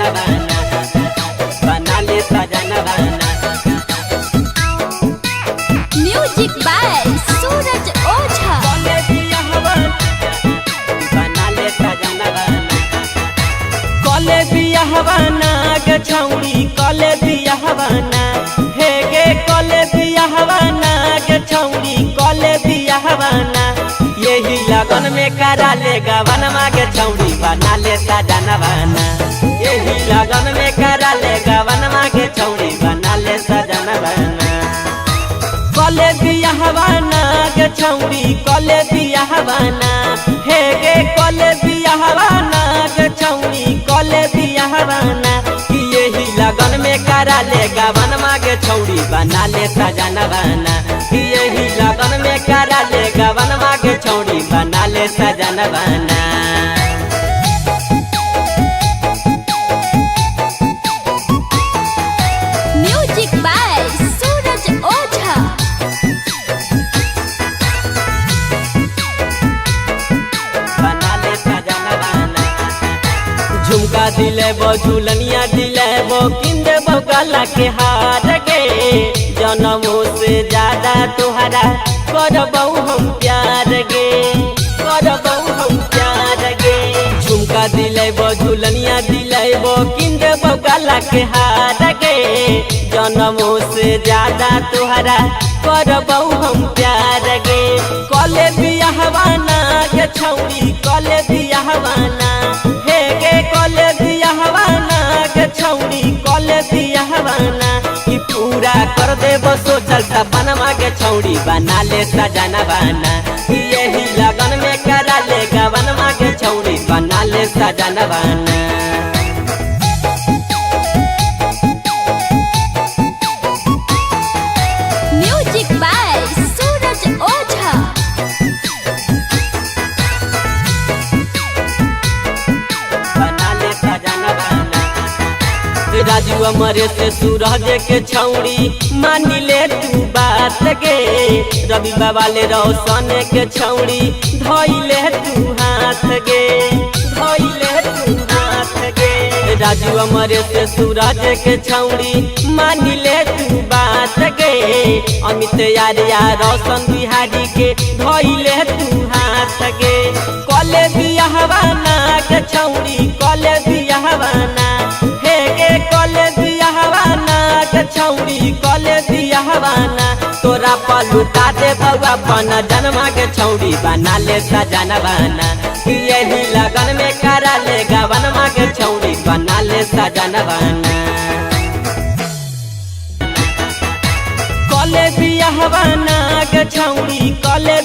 सजनवाना, बना ले सजनवाना। Music by सूरज ओझा। कले बियाहवाना, बना ले सजनवाना। कले बियाहवाना गे छौड़ी, कले बियाहवाना, हे गे कले बियाहवाना गे छौड़ी, कले बियाहवाना। यही लगन में करा ले गवनमा गे छौड़ी, बना ले सजनवाना। यही लगन में करा ले गवनमा गे छौड़ी, बना ले सजनवाना। कले बियाहवाना गे छौड़ी, कले बियाहवाना, हे गे कले बियाहवाना गे छौड़ी, कले बियाहवाना। यही लगन में करा ले गवनमा गे छौड़ी, बना ले सजनवाना। यही लगन में करा ले गवनमा गे छौड़ी, बना ले सजनवाना। म्यूजिक बाय सूरज ओझा। बना ले सजनवाना। झुमका दिलेबो, झुलनिया दिलेबो, किंदेबो गला के हार गे। जनमों से ज्यादा तुहरा करबौ हम प्यार गे, करबौ हम प्यार गे। झुमका दिलेबो, झुलनिया दिलेबो, किंदेबो गला के हार गे। जनमों से ज्यादा तुहरा करबौ हम प्यार गे। कले बियाहवाना गे छौड़ी, कले बियाहवाना, हे गे कले बियाहवाना गे छौड़ी, कले बियाहवाना। ई पूरा कर देबो सोचल सपनमा गे छौड़ी, बना ले सजनवाना। यही लगन में करा ले गवनमा गे छौड़ी, बना ले सजनवाना। म्यूजिक बाय सूरज ओझा। बना ले सजनवाना। राजू अमरे से सूरज के छौड़ी, मान ले तू बात गे। रवि बाबा ले रोशन के छौड़ी, धोइले तू हाथ गे, धोइले तू हाथ गे। राजू अमरे से सूरज के छौड़ी, मान ले तू बात गे। अमित यारिया रोशन बिहारी के, धोइले तू हाथ गे। कले बियाहवाना के छौड़ी, कले बियाहवाना, हे गे कले बियाहवाना गे छौड़ी, कले बियाहवाना। तोरा पलुटा दे बउआ पन जनमा के छौड़ी, बना ले सजनवाना। यही लगन में करा ले गवनमा के छौड़ी, बना ले सजनवाना। कले बियाहवाना गे छौड़ी, कले